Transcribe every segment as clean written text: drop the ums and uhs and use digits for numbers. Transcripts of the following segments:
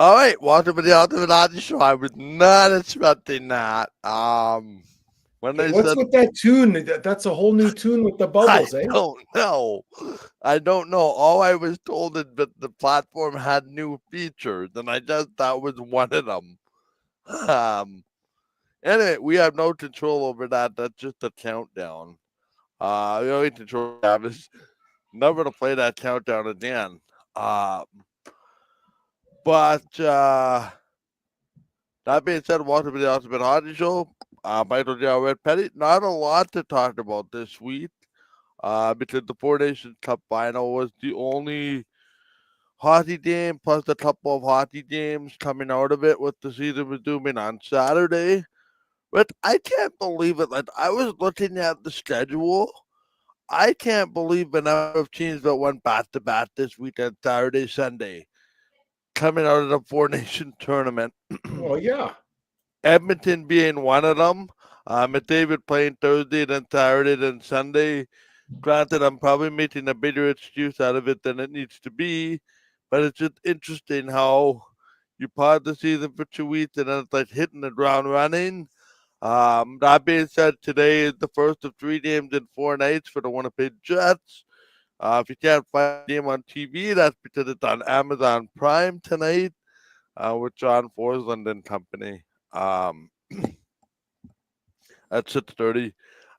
All right, welcome to the Ultimate Hockey Show. I was not expecting that. When Hey, they what's said with that tune? That's a whole new tune with the I bubbles, eh? don't know, I don't know. All I was told is that the platform had new features, and I guess that was one of them. Um, anyway, we have no control over that. That's just a countdown. The only control we have is never to play that countdown again. Um, but that being said, welcome to the Ultimate Hockey Show. Michael Red Petty. Not a lot to talk about this week because the Four Nations Cup final was the only hockey game, plus a couple of hockey games coming out of it, with the season resuming on Saturday. But I can't believe it. Like, I was looking at the schedule. I can't believe the number of teams that went back to back this weekend, Saturday, Sunday, coming out of the Four Nations tournament. Well, yeah. Edmonton being one of them. McDavid playing Thursday, then Saturday, then Sunday. Granted, I'm probably making a bigger excuse out of it than it needs to be, but it's just interesting how you part the season for 2 weeks and then it's like hitting the ground running. That being said, today is the first of 3 games in 4 nights for the Winnipeg Jets. If you can't find the game on TV, that's because it's on Amazon Prime tonight with John Forsland and company. Um, at 6:30,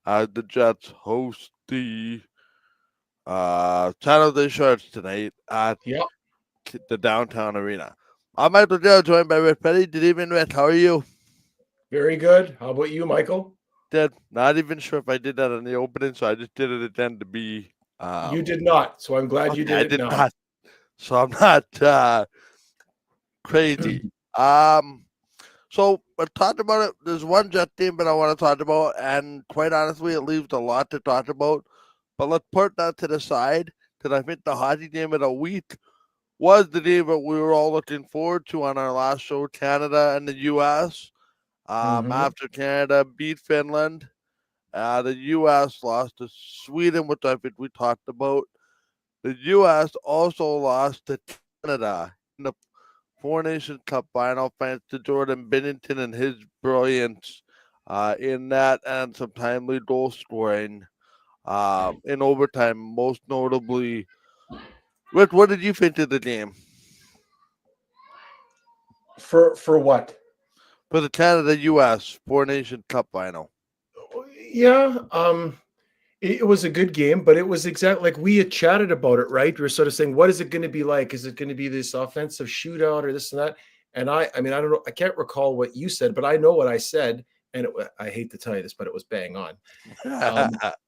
the Jets host the San Jose Sharks tonight at Yeah. the downtown arena. I'm Michael Joe, joined by Rick Petty. Good evening, Rick. How are you? Very good. How about you, Michael? Did not even sure if I did that in the opening, so I just did it again to be. You did not, so I'm glad you Okay, did I it did now. not, so I'm not crazy. So we're talking about it. There's one Jet team that I want to talk about, and quite honestly, it leaves a lot to talk about. But let's put that to the side because I think the hockey game of the week was the game that we were all looking forward to on our last show, Canada and the U.S. Mhm. After Canada beat Finland, the U.S. lost to Sweden, which I think we talked about. The U.S. also lost to Canada in the Four Nations Cup final, thanks to Jordan Binnington and his brilliance in that and some timely goal scoring in overtime, most notably. What did you think of the game? For what? For the Canada US Four Nation Cup final. Yeah. It was a good game, but it was exactly like we had chatted about it, right? We were sort of saying, what is it going to be like? Is it going to be this offensive shootout or this and that? And I mean, I don't know. I can't recall what you said, but I know what I said. And I hate to tell you this, but it was bang on.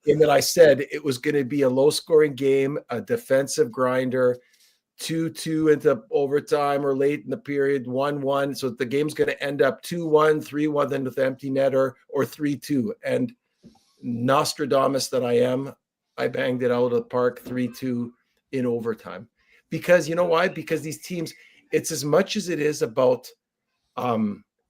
In that I said it was going to be a low scoring game, a defensive grinder, 2-2 into overtime or late in the period, 1-1. So the game's going to end up 2-1, 3-1, then with empty netter, or 3-2. And Nostradamus that I am, I banged it out of the park 3-2 in overtime. Because you know why? Because these teams, it's as much as it is about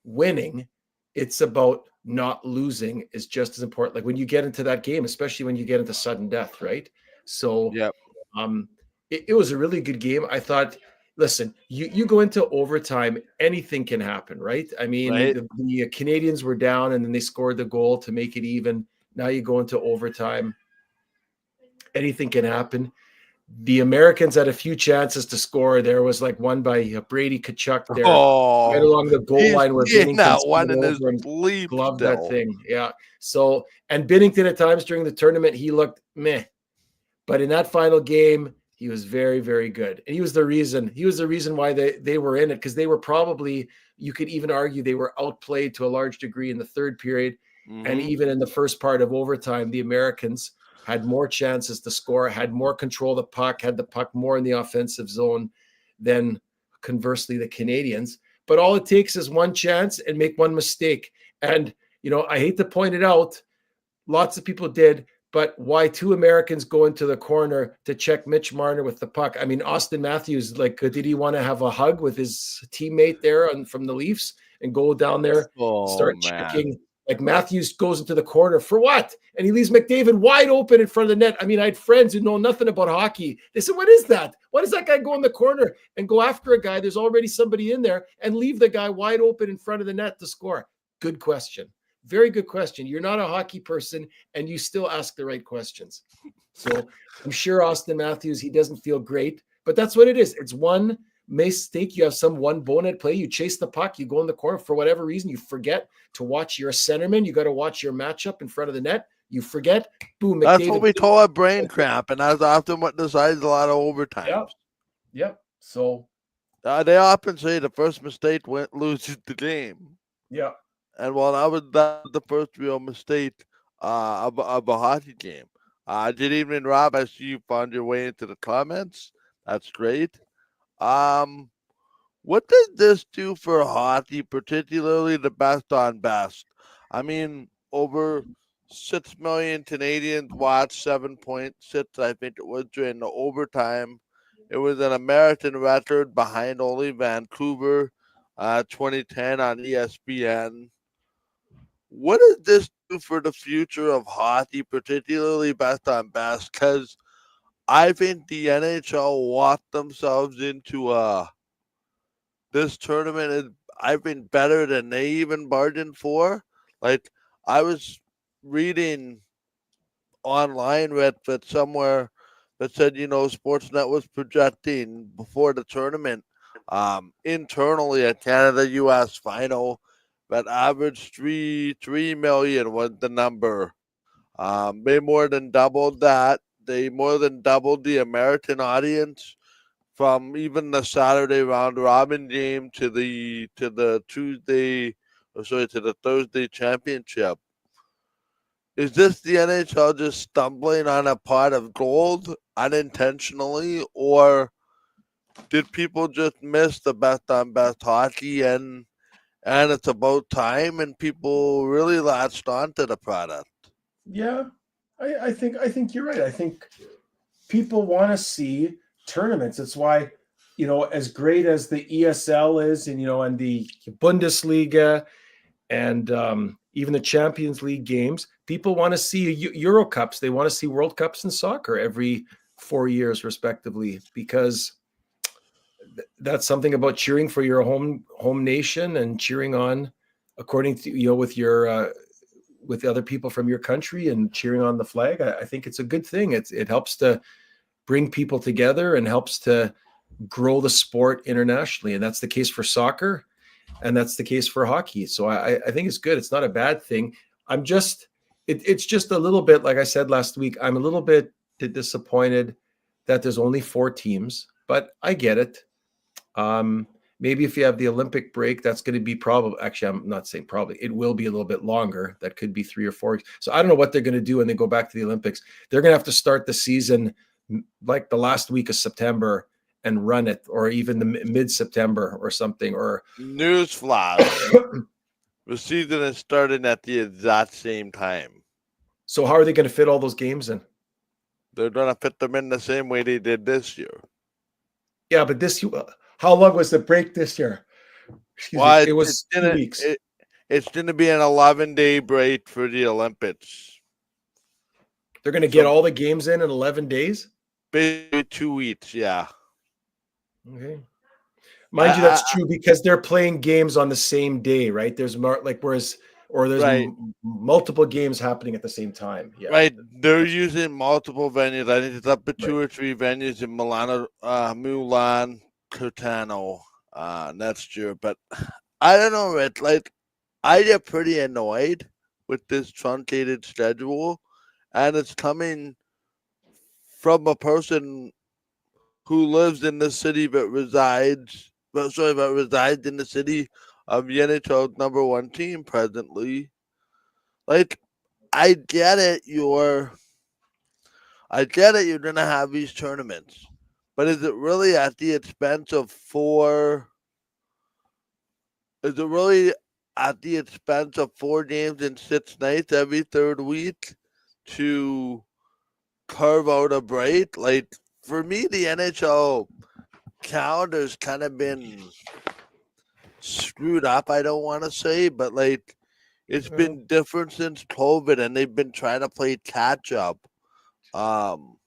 winning, it's about not losing is just as important. Like when you get into that game, especially when you get into sudden death, right? So Yep. um, it was a really good game. I thought, listen, you go into overtime, anything can happen, right? I mean, Right. the Canadians were down and then they scored the goal to make it even. Now you go into overtime, anything can happen. The Americans had a few chances to score. There was like one by Brady Kachuk there, right Oh, along the goal he's line where seeing Binnington that one spun in his over and sleep gloved that still. thing. Yeah. So, and Binnington at times during the tournament, he looked meh. But in that final game, he was very, very good. And he was the reason why they were in it, because they were probably, you could even argue they were outplayed to a large degree in the third period. And Mm-hmm. even in the first part of overtime, the Americans had more chances to score, had more control of the puck, had the puck more in the offensive zone than conversely the Canadians. But all it takes is one chance and make one mistake. And, I hate to point it out, lots of people did, but why two Americans go into the corner to check Mitch Marner with the puck? I mean, Austin Matthews, like, did he want to have a hug with his teammate there from the Leafs and go down there, Oh start man. checking Like Matthews goes into the corner for what? And he leaves McDavid wide open in front of the net. I mean, I had friends who know nothing about hockey. They said, "What is that? Why does that guy go in the corner and go after a guy? There's already somebody in there and leave the guy wide open in front of the net to score." Good question. Very good question. You're not a hockey person and you still ask the right questions. So I'm sure Austin Matthews, he doesn't feel great, but that's what it is. It's one mistake. You have some one bonehead play. You chase the puck. You go in the corner for whatever reason. You forget to watch your centerman. You got to watch your matchup in front of the net. You forget. Boom. That's McDavid. what we call a brain cramp, and that's often what decides a lot of overtime. Yep. Yep. So they often say the first mistake loses the game. yeah. And while that was the first real mistake of a hockey game. Good evening, Rob. I see you found your way into the comments. That's great. What does this do for hockey, particularly the best on best? I mean, over 6 million Canadians watched 7.6, I think it was, during the overtime. It was an American record behind only Vancouver 2010 on ESPN. What does this do for the future of hockey, particularly best on best? Because I think the NHL walked themselves into this tournament is, I think, better than they even bargained for. Like, I was reading online with somewhere that said, Sportsnet was projecting before the tournament internally a Canada-US final that averaged 3 million was the number. They more than doubled that. They more than doubled the American audience from even the Saturday round robin game to the Thursday championship. Is this the NHL just stumbling on a pot of gold unintentionally, or did people just miss the best on best hockey and it's about time and people really latched onto the product? Yeah, I think you're right. I think people want to see tournaments. It's why, as great as the ESL is, and the Bundesliga and even the Champions League games, people want to see Euro Cups. They want to see World Cups in soccer every 4 years, respectively, because that's something about cheering for your home nation and cheering on according to with other people from your country and cheering on the flag. I think it's a good thing. It helps to bring people together and helps to grow the sport internationally, and that's the case for soccer, and that's the case for hockey. So I think it's good. It's not a bad thing. It's just a little bit, like I said last week, I'm a little bit disappointed that there's only 4 teams, but I get it. Maybe if you have the Olympic break, that's going to be actually, I'm not saying probably, it will be a little bit longer. That could be 3 or 4 weeks. So I don't know what they're going to do when they go back to the Olympics. They're going to have to start the season like the last week of September and run it, or even the mid-September or something. Or newsflash, the season is starting at the exact same time. So how are they going to fit all those games in? They're going to fit them in the same way they did this year. Yeah, but how long was the break this year? It was 2 weeks. It's going to be an 11-day break for the Olympics. They're going to get all the games in 11 days? Basically 2 weeks, yeah. Okay. Mind you, that's true because they're playing games on the same day, right? There's more there's right. Multiple games happening at the same time. Yeah. Right. They're using multiple venues. I think it's up to 2 or 3 venues in Milan, Curtano next year. But I don't know, Rich. Like, I get pretty annoyed with this truncated schedule, and it's coming from a person who lives in the city but resides in the city of the NHL's number 1 team presently. Like, I get it. You're gonna have these tournaments, but is it really at the expense of 4? Is it really at the expense of 4 games and 6 nights every 3rd week to carve out a break? Like, for me, the NHL calendar's kind of been screwed up. I don't want to say, but like, It's Well, been different since COVID, and they've been trying to play catch up. Um,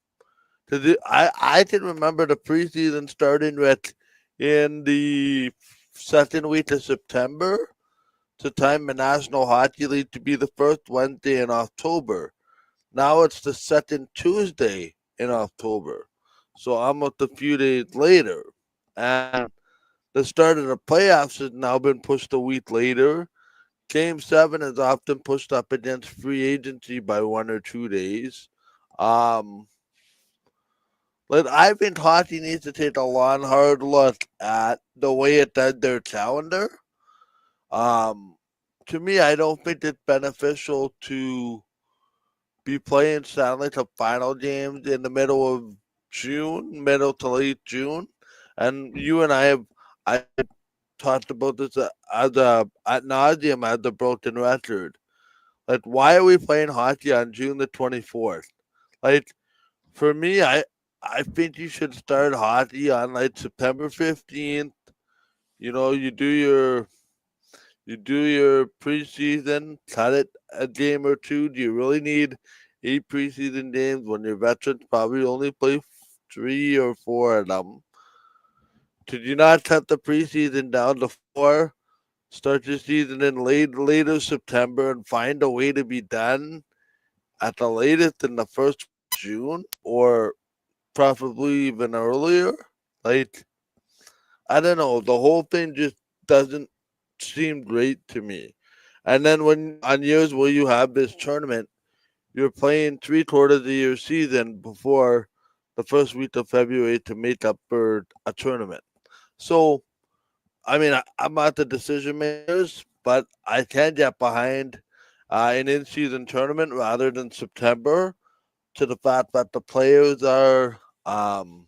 I can remember the preseason starting with in the second week of September to time the National Hockey League to be the first Wednesday in October. Now it's the second Tuesday in October. So almost a few days later. And the start of the playoffs has now been pushed a week later. Game 7 is often pushed up against free agency by 1 or 2 days. Um, but I think hockey needs to take a long, hard look at the way it does their calendar. Um, to me, I don't think it's beneficial to be playing Stanley Cup final games in the middle of June, middle to late June. And you and I talked about this as a ad nauseum as a broken record. Like, why are we playing hockey on June the 24th? Like, for me, I think you should start hockey on like September 15th. You know, you do your preseason, cut it a game or two. Do you really need 8 preseason games when your veterans probably only play 3 or 4 of them? Could you not cut the preseason down to 4? Start your season in later September and find a way to be done at the latest in the first June or preferably even earlier. Like, I don't know. The whole thing just doesn't seem great to me. And then when on years where you have this tournament, you're playing 3 quarters of your season before the first week of February to make up for a tournament. So, I mean, I'm not the decision makers, but I can get behind an in-season tournament rather than September to the fact that um,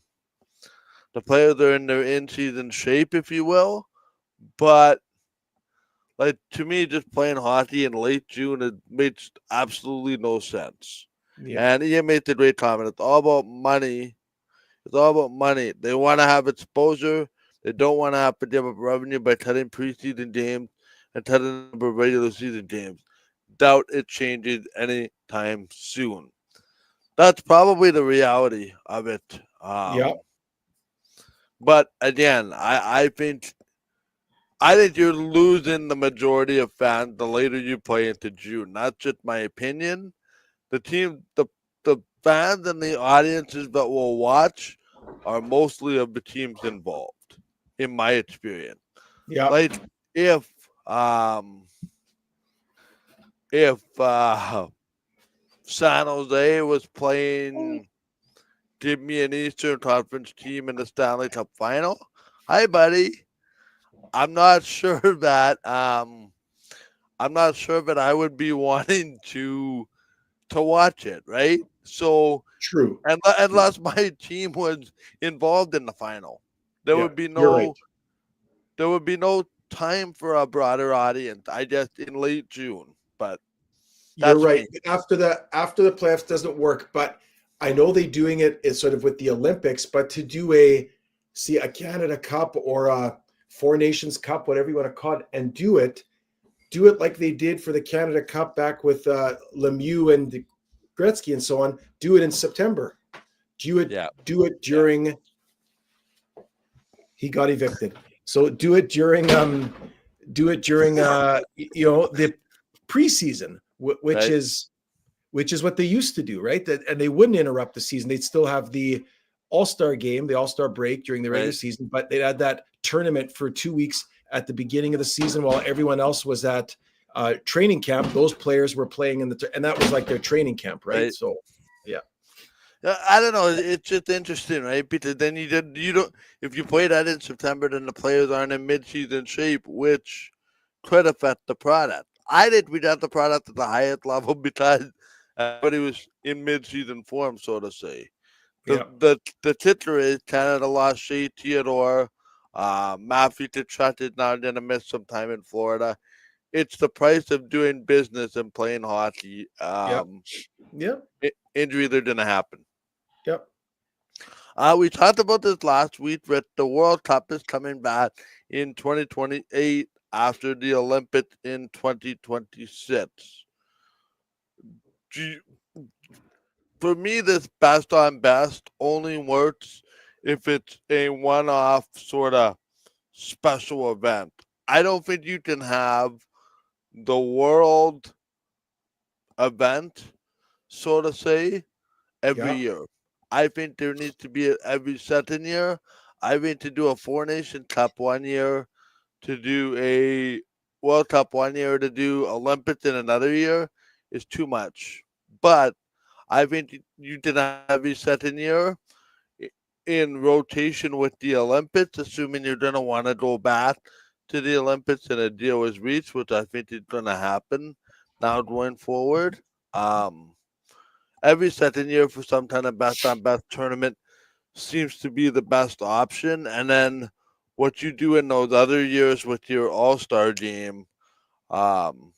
the players are in their in-season shape, if you will. But like to me, just playing hockey in late June, it makes absolutely no sense. yeah, And Ian made the great comment. It's all about money. It's all about money. They want to have exposure. They don't want to have to give up revenue by cutting preseason games and cutting the number of regular season games. Doubt it changes anytime soon. That's probably the reality of it. yeah. But again, I think you're losing the majority of fans the later you play into June. Not just my opinion. The fans and the audiences that will watch are mostly of the teams involved, in my experience. Yeah, Like if um if San Jose was playing give me an Eastern Conference team in the Stanley Cup final, hi buddy. I'm not sure that I'm not sure that I would be wanting to watch it, right? So, true. unless my team was involved in the final, there Yeah, would be you're right. no there would be no time for a broader audience. I just in late June, but You're that's right. me. After the playoffs doesn't work, but I know they're doing it is sort of with the Olympics, but to do a Canada Cup or a Four Nations Cup, whatever you want to call it, and do it like they did for the Canada Cup back with Lemieux and Gretzky and so on. Do it in September. Yeah, Do it yeah, during he got evicted. So do it during the preseason, right, which is what they used to do, right? And they wouldn't interrupt the season. They'd still have the All-Star game, the All-Star break during the regular right. season, but they'd had that tournament for 2 weeks at the beginning of the season while everyone else was at training camp. Those players were playing and that was like their training camp, right? Right. So, yeah, I don't know. It's just interesting, right? Because then you don't if you play that in September, then the players aren't in mid-season shape, which could affect the product. I did we got the product at the highest level because everybody was in mid-season form, so to say. The yeah, the ticker is Canada lost Shea Theodore. Matthew Tkachuk is now going to miss some time in Florida. It's the price of doing business and playing hockey. yeah, yeah, Injuries are going to happen. yeah, We talked about this last week, but the World Cup is coming back in 2028. after the Olympics in 2026. For me, this best on best only works if it's a one-off sort of special event. I don't think you can have the world event, so to say, every Yeah. year. I think there needs to be every second year. I think to do a Four Nation Cup one year, to do a World Cup one year, to do Olympics in another year is too much. But I think you can have every second year in rotation with the Olympics, assuming you're going to want to go back to the Olympics and a deal is reached, which I think is going to happen now going forward. Um, every second year for some kind of best on best tournament seems to be the best option. And then what you do in those other years with your All Star game, um,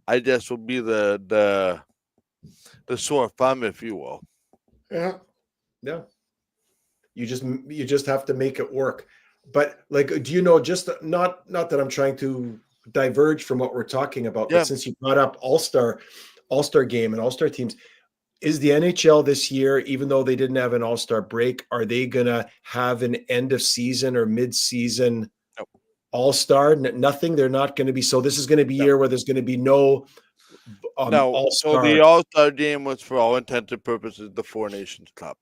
I guess will be the sore thumb, if you will. Yeah. Yeah. You just have to make it work. But like, do you know, just not that I'm trying to diverge from what we're talking about, Yeah. but since you brought up All-Star game and All-Star teams, is the NHL this year, even though they didn't have an All-Star break, are they gonna have an end of season or mid-season Nope. All-Star? Nothing. They're not going to be. So this is going to be a year where there's going to be no No, so the All-Star. All Star game was, for all intents and purposes, the Four Nations Cup.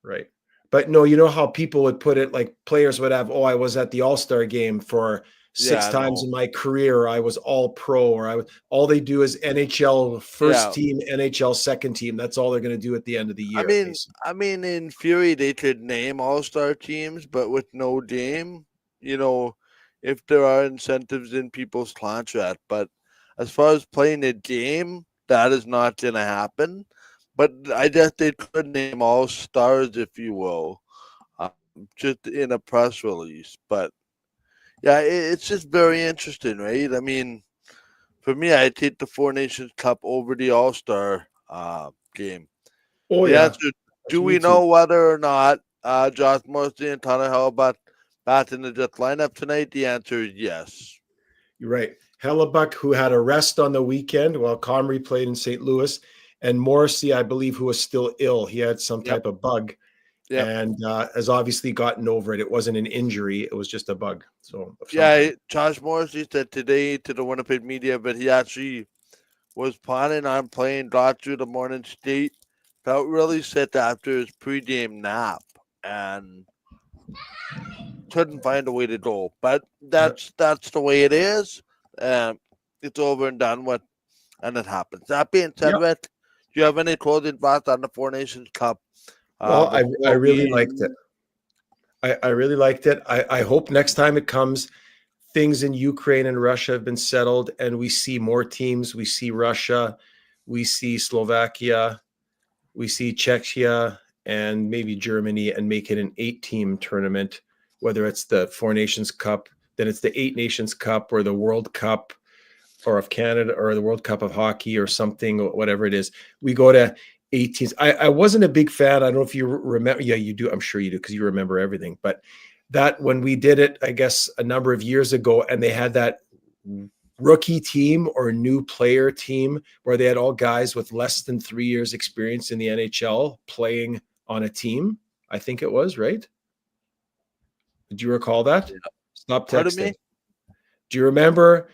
Right. But no, you know how people would put it, like players would have, oh, I was at the All-Star game for six Yeah, times no. in my career, or I was all pro, or all they do is NHL first Yeah. team, NHL second team. That's all they're going to do at the end of the year. I mean, in theory, they could name All Star teams, but with no game, if there are incentives in people's contract. But as far as playing a game, that is not going to happen. But I guess they could name All Stars, if you will, just in a press release. But yeah, it's just very interesting, right? I mean, for me, I take the Four Nations Cup over the All Star game. Oh The yeah, answer: do me we too. know whether or not Josh Morrissey and Tanner Hellbuck back in the Jets lineup tonight? The answer is yes. You're right. Hellebuck, who had a rest on the weekend while Comrie played in St. Louis, and Morrissey, I believe, who was still ill. He had some Yep. type of bug. Yep. And has obviously gotten over it. It wasn't an injury; it was just a bug. So yeah, Josh Morrissey said today to the Winnipeg media, but he actually was planning on playing God through the morning state. Felt really sick after his pregame nap and couldn't find a way to go. But that's the way it is. It's over and done with, and it happens. That being said, Rich, do you have any closing thoughts on the Four Nations Cup? Well, I really liked it. I really liked it. I hope next time it comes, things in Ukraine and Russia have been settled, and we see more teams. We see Russia, we see Slovakia, we see Czechia, and maybe Germany, and make it an 8-team tournament, whether it's the Four Nations Cup, then it's the 8 Nations Cup, or the World Cup, or of Canada, or the World Cup of Hockey, or something, whatever it is. We go to 8 teams. I wasn't a big fan. I don't know if you remember. Yeah, you do. I'm sure you do, because you remember everything. But that when we did it, I guess a number of years ago, and they had that rookie team or new player team where they had all guys with less than 3 years experience in the NHL playing on a team. I think it was, right? Did you recall that? Yeah. Stop Pardon texting. me? Do you remember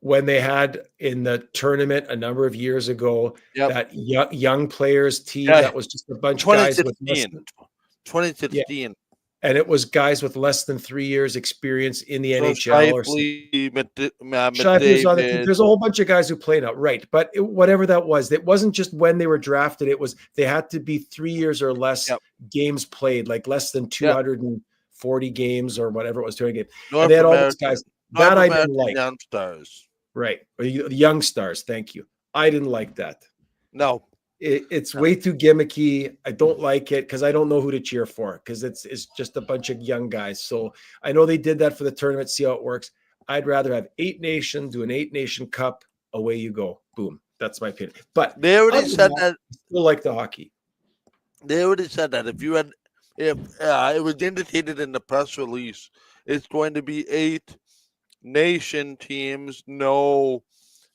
when they had in the tournament a number of years ago, that young players team that was just a bunch of guys with 2016. And it was guys with less than 3 years experience in the So NHL. There's a whole bunch of guys who played out, right? But whatever that was, it wasn't just when they were drafted. It was they had to be 3 years or less games played, like less than 240 games or whatever it was, 200 games. And they had all those guys. That I didn't like. Young stars. Right. Young stars. Thank you. I didn't like that. No. It's way too gimmicky. I don't like it because I don't know who to cheer for, because it's just a bunch of young guys. So I know they did that for the tournament. See how it works. I'd rather have 8 nations, do an 8-nation cup. Away you go. Boom. That's my opinion. But they already said that. I still like the hockey. They already said that if it was indicated in the press release, it's going to be 8 nation teams, no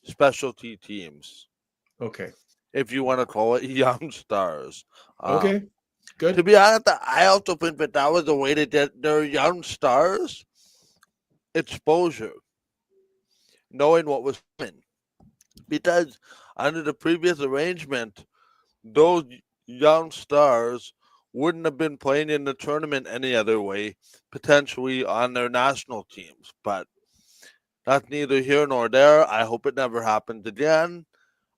specialty teams, Okay. if you want to call it young stars. Okay. To Good. be honest, I also think that was a way to get their young stars exposure, knowing what was coming. Because under the previous arrangement, those young stars wouldn't have been playing in the tournament any other way, potentially on their national teams. But that's neither here nor there. I hope it never happens again.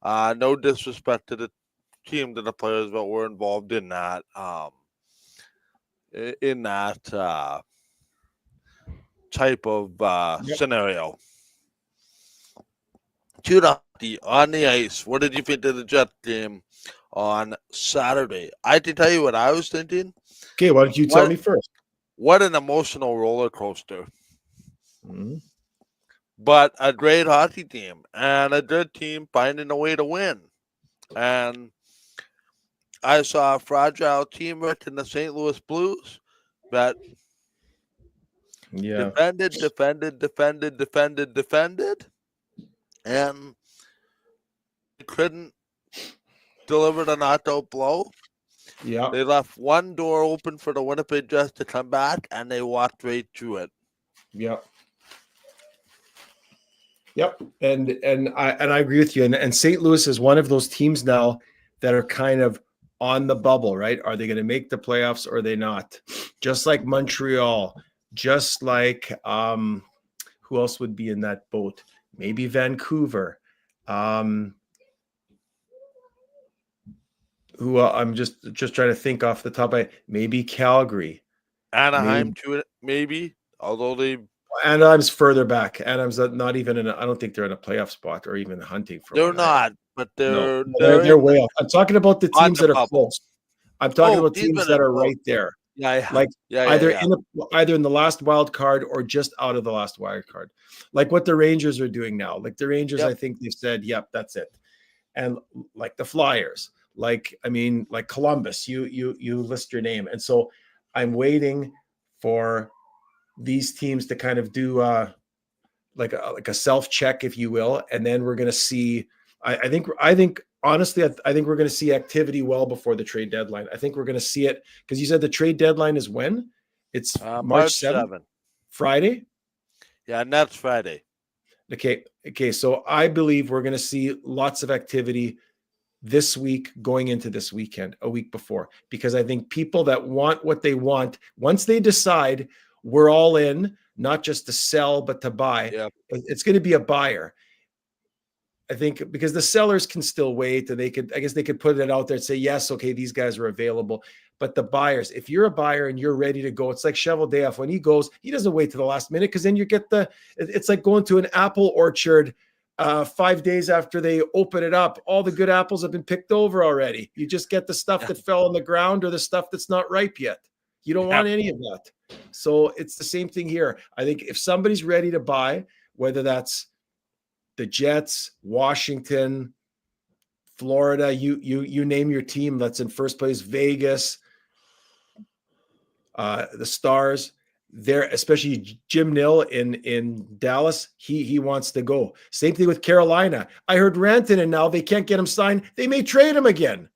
No disrespect to the team, to the players that were involved in that. In that type of Yep. scenario. Hockey on the ice. What did you think of the Jets game on Saturday? I can tell you what I was thinking. Okay. Why don't you tell me first? What an emotional roller coaster. Mhm. But a great hockey team and a good team finding a way to win. And I saw a fragile team in the St. Louis Blues that Yeah. defended, and couldn't deliver the knockout blow. Yeah. They left one door open for the Winnipeg Jets to come back, and they walked right through it. Yep. Yep. And I agree with you. And St. Louis is one of those teams now that are kind of on the bubble, right? Are they going to make the playoffs or are they not? Just like Montreal, just like who else would be in that boat? Maybe Vancouver. Who I'm just trying to think off the top of maybe Calgary. Anaheim to it, maybe, although they Anaheim's further back. Anaheim's not even in. I don't think they're in a playoff spot or even hunting for. They're one. not, but they're way off. I'm talking about the teams that are close. I'm talking about teams that are right there. Yeah, like either in the last wild card or just out of the last wild card, like what the Rangers are doing now. Like the Rangers, I think they've said, "Yep, that's it," and like the Flyers, like Columbus, you list your name, and so I'm waiting for these teams to kind of do like a self check, if you will, and then we're going to see. I think honestly, I think we're going to see activity well before the trade deadline. I think we're going to see it because you said the trade deadline is when? It's March 7th, Friday. Yeah, and that's Friday. Okay. So I believe we're going to see lots of activity this week going into this weekend, a week before, because I think people that want what they want, once they decide we're all in, not just to sell, but to buy, it's going to be a buyer. I think because the sellers can still wait and they could put it out there and say, yes, okay, these guys are available. But the buyers, if you're a buyer and you're ready to go, it's like Cheveldayoff. When he goes, he doesn't wait to the last minute because then you get it's like going to an apple orchard 5 days after they open it up. All the good apples have been picked over already. You just get the stuff that fell on the ground or the stuff that's not ripe yet. You don't want any of that. So it's the same thing here. I think if somebody's ready to buy, whether that's the Jets, Washington, Florida, you name your team that's in first place, Vegas, the Stars, there, especially Jim Nill in Dallas, he wants to go. Same thing with Carolina. I heard Rantanen now they can't get him signed. They may trade him again.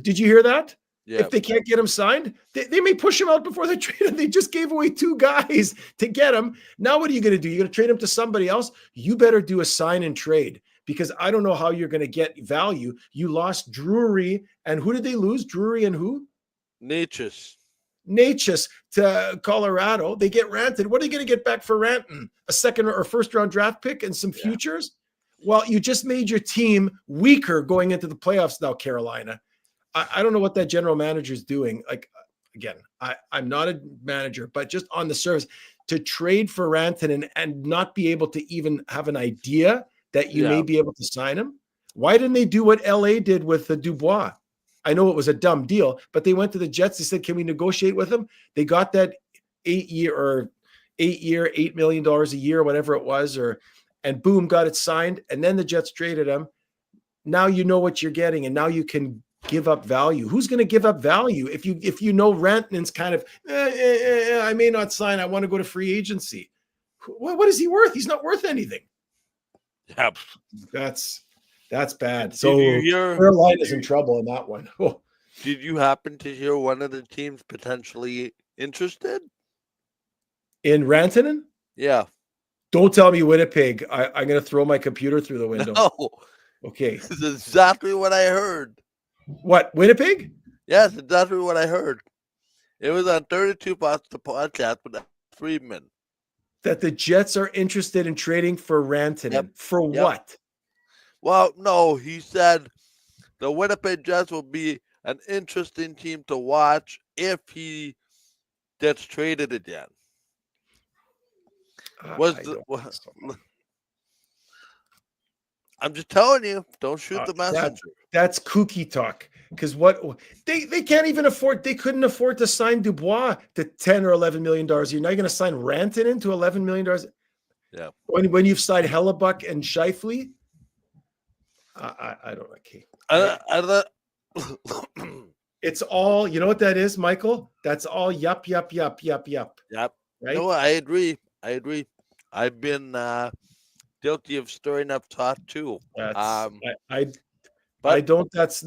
Did you hear that? Yeah. If they can't get him signed, they may push him out before they trade him. They just gave away 2 guys to get him. Now, what are you going to do? You're going to trade him to somebody else? You better do a sign and trade because I don't know how you're going to get value. You lost Drury, and who did they lose? Drury and who? Natchez to Colorado. They get Rantanen. What are you going to get back for Rantanen? A second or first round draft pick and some futures? Well, you just made your team weaker going into the playoffs now, Carolina. I don't know what that general manager is doing. Like, again, I'm not a manager, but just on the surface, to trade for Rantanen and not be able to even have an idea that you may be able to sign him. Why didn't they do what LA did with the Dubois? I know it was a dumb deal, but they went to the Jets. They said, can we negotiate with him? They got that 8 year, $8 million a year, whatever it was, and boom, got it signed. And then the Jets traded him. Now you know what you're getting, and now you can give up value. Who's going to give up value if you know Rantanen's kind of I may not sign, I want to go to free agency. what is he worth? He's not worth anything. Yeah. That's bad. Did So you hear? Carolina's in trouble in that one. Oh, Did you happen to hear one of the teams potentially interested? in Rantanen? Yeah. Don't tell me Winnipeg. I'm going to throw my computer through the window. No. Okay. This is exactly what I heard. What, Winnipeg? Yes, exactly what I heard. It was on 32 Pots, the podcast with Friedman. That the Jets are interested in trading for Rantanen. Yep. For Yep. what? Well, no, he said the Winnipeg Jets will be an interesting team to watch if he gets traded again. I'm just telling you, don't shoot the messenger. That's kooky talk. Because what they can't even afford, they couldn't afford to sign Dubois to $10 or $11 million a year. Now you're going to sign Rantanen to $11 million. Yeah. When you've signed Hellebuck and Scheifele, I don't know. It's all, you know what that is, Michael? That's all yup. Yep. Right? No, I agree. I've been guilty of stirring up talk too. I don't. That's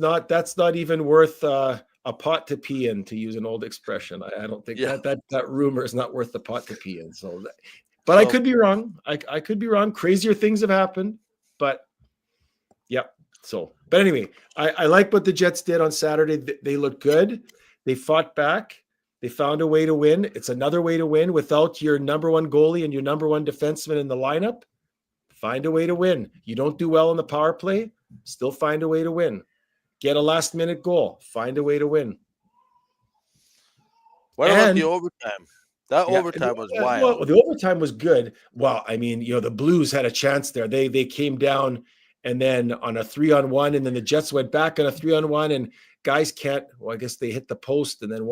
not even worth a pot to pee in, to use an old expression. I don't think that rumor is not worth the pot to pee in. So, but I could be wrong. I could be wrong. Crazier things have happened, but yep. So, but anyway, I like what the Jets did on Saturday. They looked good. They fought back. They found a way to win. It's another way to win without your number one goalie and your number one defenseman in the lineup. Find a way to win. You don't do well on the power play, still find a way to win. Get a last-minute goal. Find a way to win. What about the overtime? That overtime was wild. Well, the overtime was good. Well, I mean, the Blues had a chance there. They came down, and then on a 3-on-1, and then the Jets went back on a 3-on-1, and guys can't. Well, I guess they hit the post, and then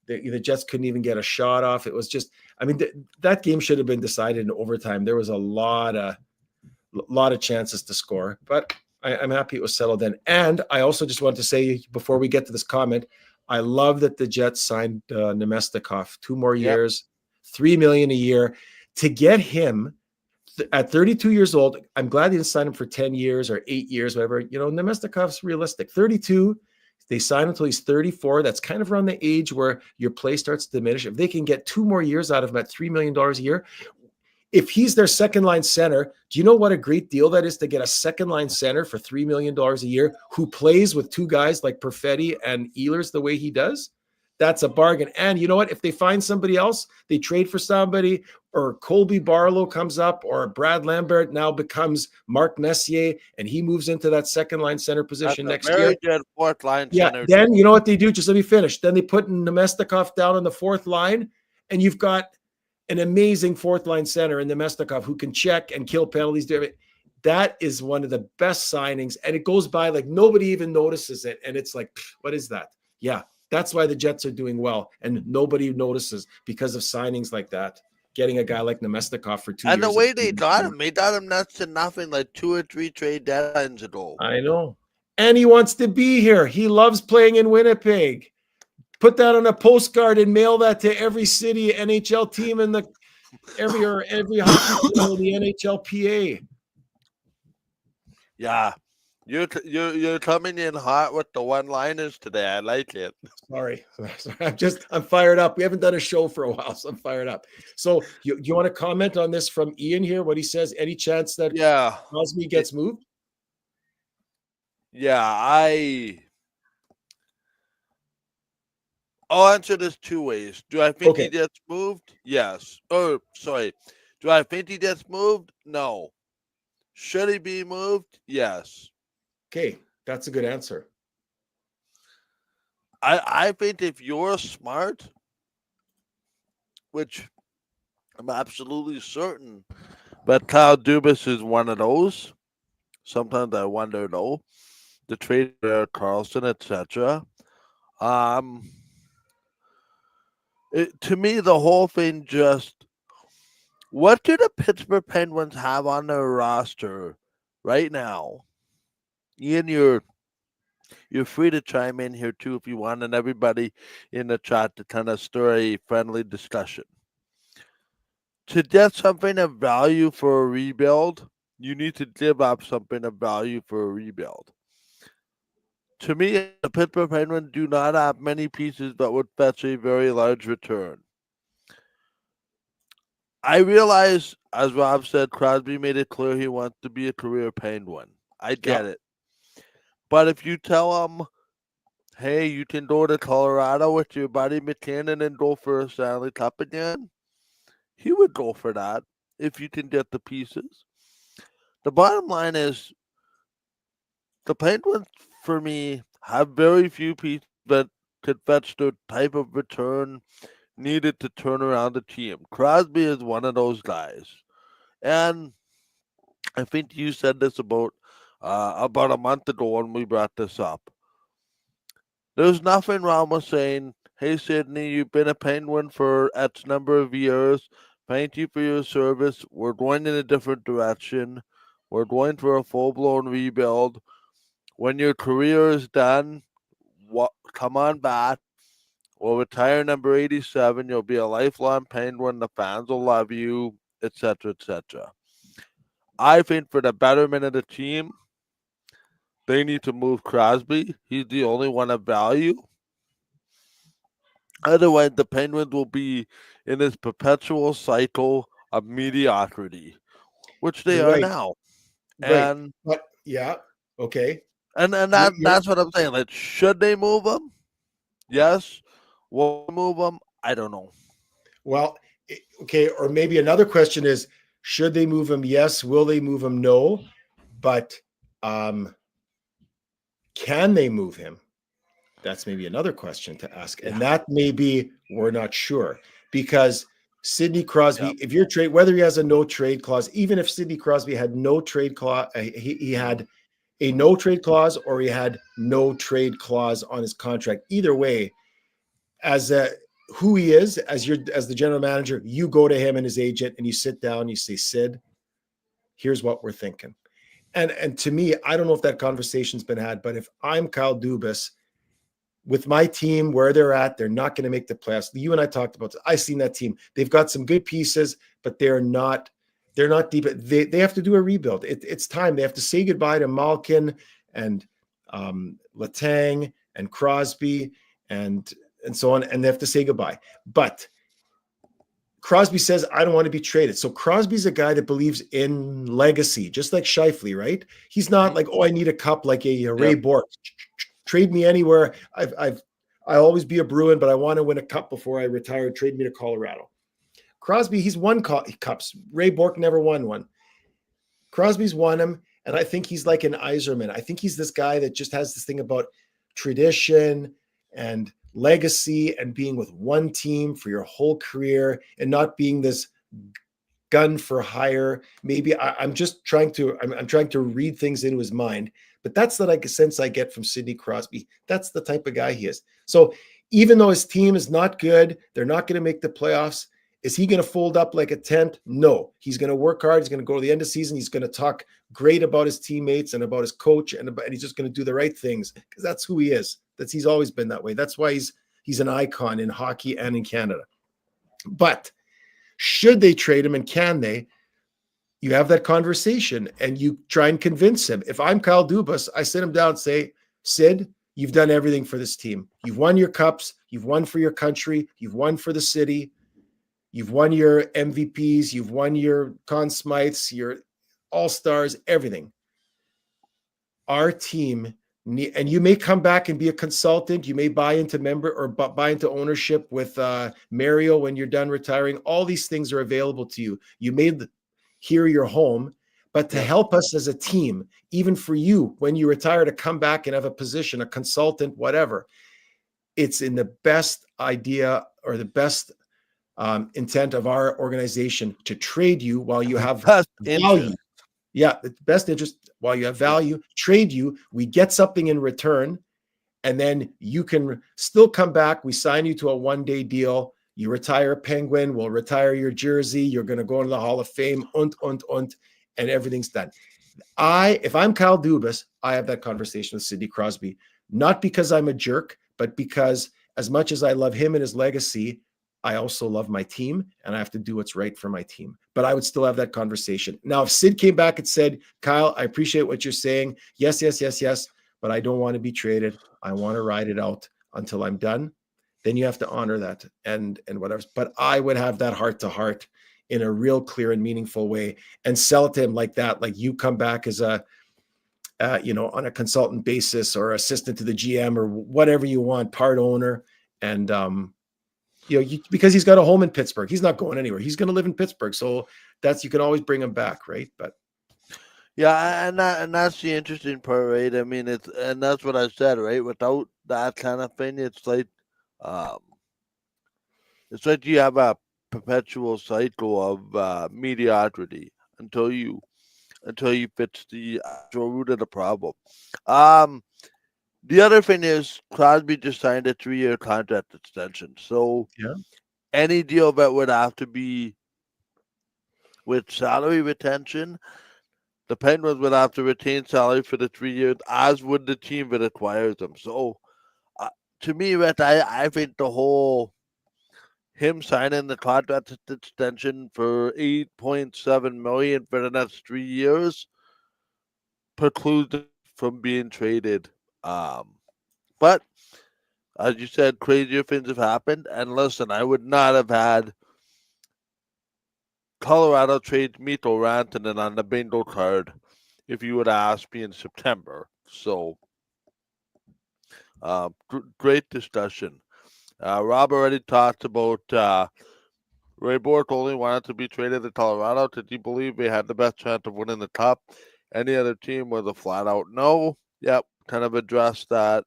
the Jets couldn't even get a shot off. It was just, I mean, that game should have been decided in overtime. There was a lot of chances to score, but I'm happy it was settled then. And I also just want to say, before we get to this comment, I love that the Jets signed Nemestikov 2 more years, $3 million a year. To get him at 32 years old, I'm glad they didn't sign him for 10 years or 8 years, whatever. Nemestikov's realistic. 32, they sign until he's 34. That's kind of around the age where your play starts to diminish. If they can get 2 more years out of him at $3 million a year, if he's their second line center, do you know what a great deal that is to get a second line center for $3 million a year who plays with 2 guys like Perfetti and Ehlers the way he does? That's a bargain. And you know what? If they find somebody else, they trade for somebody, or Colby Barlow comes up, or Brad Lambert now becomes Mark Messier, and he moves into that second line center position next year. Very good fourth line center. Then you know what they do? Just let me finish. Then they put Nemestikov down on the fourth line, and you've got an amazing fourth line center in Nemestikov who can check and kill penalties. That is one of the best signings, and it goes by like nobody even notices it. And it's like, what is that? Yeah, that's why the Jets are doing well, and nobody notices because of signings like that. Getting a guy like Nemestikov for 2 years. And the way they got him next to nothing, like 2 or 3 trade deadlines ago. I know. And he wants to be here. He loves playing in Winnipeg. Put that on a postcard and mail that to every city NHL team in every hockey team in the NHLPA. Yeah, you're coming in hot with the one-liners today. I like it. Sorry. I'm fired up. We haven't done a show for a while, so I'm fired up. So you want to comment on this from Ian here? What he says? Any chance that Crosby gets moved? Yeah, I'll answer this 2 ways. Do I think he gets moved? Yes. Oh, sorry. Do I think he gets moved? No. Should he be moved? Yes. Okay, that's a good answer. I think if you're smart, which I'm absolutely certain, but Kyle Dubas is one of those. Sometimes I wonder, though, the trade Carlson, etc. To me, the whole thing just, what do the Pittsburgh Penguins have on their roster right now? Ian, you're free to chime in here too if you want, and everybody in the chat to kind of stir a friendly discussion. to get something of value for a rebuild, you need to give up something of value for a rebuild. To me, the Pittsburgh Penguins do not have many pieces that would fetch a very large return. I realize, as Rob said, Crosby made it clear he wants to be a career Penguin. I get it. But if you tell him, hey, you can go to Colorado with your buddy McKinnon and go for a Stanley Cup again, he would go for that if you can get the pieces. The bottom line is the Penguins, for me, have very few pieces that could fetch the type of return needed to turn around the team. Crosby is one of those guys. And I think you said this about a month ago when we brought this up. There's nothing wrong with saying, hey, Sidney, you've been a Penguin for X number of years. Thank you for your service. We're going in a different direction. We're going for a full-blown rebuild. When your career is done, come on back. We'll retire number 87. You'll be a lifelong Penguin. The fans will love you, etc., etc. I think for the betterment of the team, they need to move Crosby. He's the only one of value. Otherwise, the Penguins will be in this perpetual cycle of mediocrity, which they are now. And but yeah, okay. And that's what I'm saying. Like, should they move him? Yes. Will they move him? I don't know. Well, okay. Or maybe another question is, should they move him? Yes. Will they move him? No. But can they move him? That's maybe another question to ask. And that maybe we're not sure, because Sidney Crosby, if you're whether he has a no trade clause, even if Sidney Crosby had no trade clause, he had a no trade clause, or he had no trade clause on his contract. Either way, as who he is, as the general manager, you go to him and his agent and you sit down, you say, Sid, here's what we're thinking. And to me, I don't know if that conversation's been had, but if I'm Kyle Dubas, with my team where they're at, they're not going to make the playoffs. You and I talked about this. I've seen that team. They've got some good pieces, but they're not deep. They have to do a rebuild. It's time. They have to say goodbye to Malkin and Letang and Crosby and so on, and they have to say goodbye. But Crosby says, I don't want to be traded. So Crosby's a guy that believes in legacy, just like Scheifele, right? He's not like, oh, I need a cup like a Ray Bourque. Trade me anywhere. I'll always be a Bruin, but I want to win a cup before I retire. Trade me to Colorado. Crosby, he's won cups. Ray Bourque never won one. Crosby's won them, and I think he's like an Yzerman. I think he's this guy that just has this thing about tradition and legacy and being with one team for your whole career and not being this gun for hire. Maybe I'm trying to read things into his mind. But that's the sense I get from Sidney Crosby. That's the type of guy he is. So even though his team is not good, they're not going to make the playoffs. Is he going to fold up like a tent? No. He's going to work hard. He's going to go to the end of the season. He's going to talk great about his teammates and about his coach, and he's just going to do the right things, because that's who he is. He's always been that way. That's why he's an icon in hockey and in Canada. But should they trade him, and can they? You have that conversation and you try and convince him. If I'm Kyle Dubas, I sit him down and say, Sid, you've done everything for this team. You've won your cups. You've won for your country. You've won for the city. You've won your MVPs. You've won your Conn Smythes, your All-Stars, everything. Our team, and you may come back and be a consultant. You may buy into buy into ownership with Mario when you're done retiring. All these things are available to you. You made here your home, but to help us as a team, even for you, when you retire, to come back and have a position, a consultant, whatever, it's in the best idea or the best intent of our organization to trade you while you have value. Yeah, the best interest while you have value, trade you. We get something in return, and then you can still come back. We sign you to a one-day deal. You retire Penguin, we'll retire your jersey. You're going to go into the Hall of Fame, and everything's done. If I'm Kyle Dubas, I have that conversation with Sidney Crosby, not because I'm a jerk, but because as much as I love him and his legacy, I also love my team and I have to do what's right for my team. But I would still have that conversation. Now, if Sid came back and said, Kyle, I appreciate what you're saying. Yes, yes, yes, yes. But I don't want to be traded. I want to ride it out until I'm done. Then you have to honor that and whatever. But I would have that heart to heart in a real clear and meaningful way and sell it to him like that. Like you come back as a, on a consultant basis or assistant to the GM or whatever you want, part owner. And, because he's got a home in Pittsburgh, he's not going anywhere. He's going to live in Pittsburgh. So you can always bring him back. Right. But Yeah, and that's the interesting part, right? I mean, and that's what I said, right? Without that kind of thing, um, it's like you have a perpetual cycle of mediocrity until you fix the actual root of the problem. Um, the other thing is Crosby just signed a 3-year contract extension, so yeah, any deal that would have to be with salary retention, the Penguins would have to retain salary for the 3 years, as would the team that acquires them. So, uh, to me, Rhett, I think the whole him signing the contract extension for $8.7 million for the next 3 years precludes him from being traded. But as you said, crazier things have happened. And listen, I would not have had Colorado trade Mito Rantanen on the bingo card if you would have asked me in September. So, great discussion. Rob already talked about Ray Bortoli wanted to be traded to Colorado. Did you believe they had the best chance of winning the cup? Any other team was a flat out no. Yep, kind of addressed that.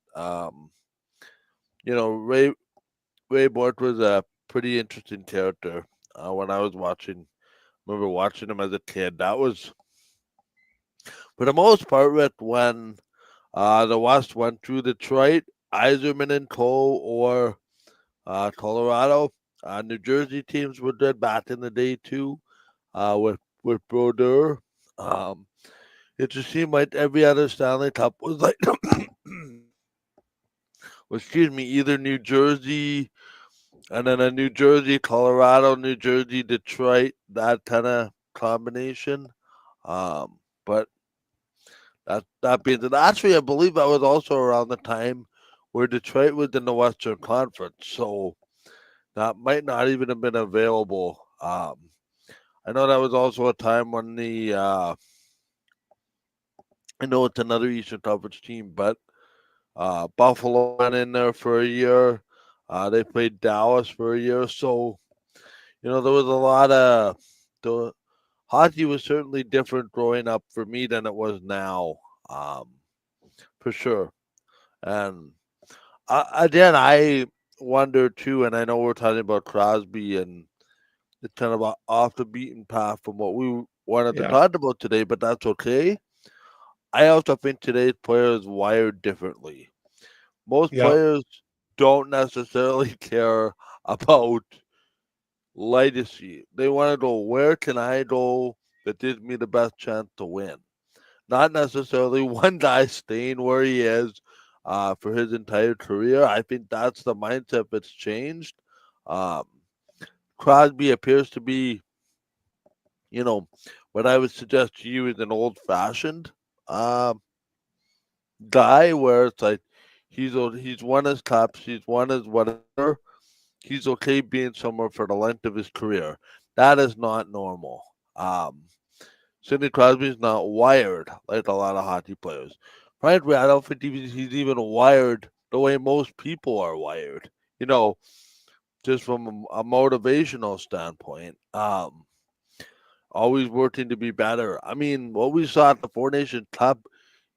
Ray Bort was a pretty interesting character when I was watching. Remember watching him as a kid. That was, for the most part, when the West went through Detroit, Yzerman and Cole, or Colorado. New Jersey teams were good back in the day too, with Brodeur. Um, it just seemed like every other Stanley Cup was like, excuse me, either New Jersey and then a New Jersey, Colorado, New Jersey, Detroit, that kind of combination. But that being said, actually, I believe that was also around the time where Detroit was in the Western Conference, so that might not even have been available. I know that was also a time when I know it's another Eastern Conference team, but Buffalo went in there for a year. They played Dallas for a year, so there was a lot of the hockey was certainly different growing up for me than it was now, um, for sure. And again, I wonder too, and I know we're talking about Crosby and it's kind of off the beaten path from what we wanted to yeah, talk about today, but that's okay. I also think today's players wired differently. Most yeah, players don't necessarily care about legacy. They want to go, where can I go that gives me the best chance to win? Not necessarily one guy staying where he is for his entire career. I think that's the mindset that's changed. Um, Crosby appears to be, you know, what I would suggest to you is an old fashioned um, guy where it's like he's won his cups, he's won his whatever. He's okay being somewhere for the length of his career. That is not normal. Um, Sidney Crosby's not wired like a lot of hockey players. Frankly, I don't think he's even wired the way most people are wired. You know, just from a motivational standpoint. Always working to be better. I mean, what we saw at the Four Nation Cup,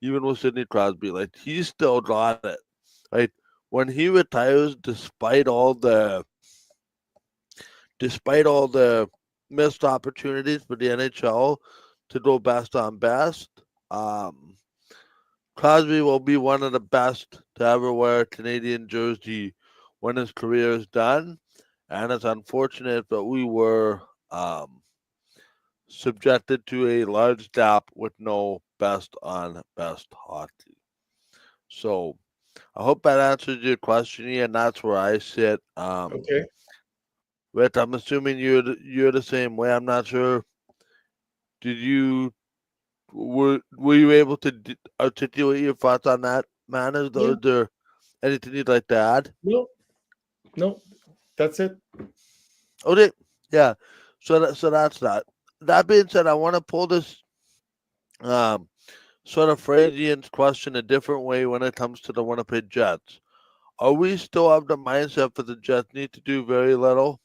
even with Sidney Crosby, like he's still got it. Like when he retires, despite all the missed opportunities for the NHL to go best on best, um, Crosby will be one of the best to ever wear a Canadian jersey when his career is done. And it's unfortunate that we were subjected to a large gap with no best on best hockey. So I hope that answers your question, and that's where I sit. okay. Rhett, I'm assuming you're the same way. I'm not sure. Did you were you able to articulate your thoughts on that, man? Is Yeah. there anything you'd like to add? No, no, that's it. Okay, yeah. So that's that. That being said, I want to pull this um sort of Frasian's question a different way when it comes to the Winnipeg Jets. Are we still of the mindset that the Jets need to do very little?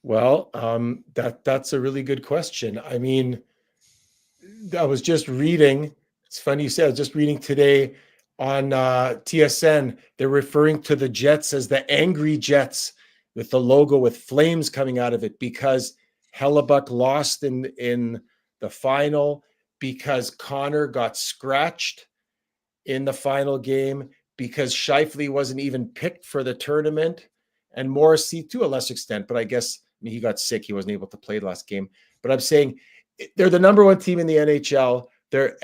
Well, that's a really good question. I mean, I was just reading. It's funny you said. I was just reading today on TSN. They're referring to the Jets as the Angry Jets, with the logo with flames coming out of it because Hellebuck lost in the final, because Connor got scratched in the final game, because Shifley wasn't even picked for the tournament, and Morrissey to a lesser extent. But I guess he got sick; he wasn't able to play last game. But I'm saying they're the number one team in the NHL. Their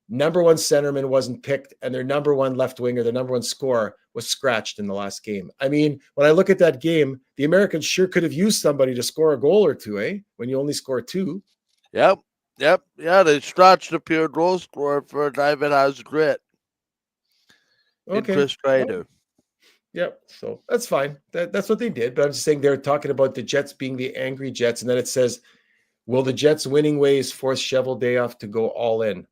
number one centerman wasn't picked, and their number one left winger, their number one scorer, was scratched in the last game. I mean, when I look at that game, the Americans sure could have used somebody to score a goal or two, eh? When you only score two. Yep, yeah. They stretched the pure goal scorer for a guy that has grit in Okay. Chris Kreider. Yeah, so that's fine. That's what they did. But I'm just saying they're talking about the Jets being the angry Jets, and then it says, "Will the Jets' winning ways force Cheveldayoff to go all in?"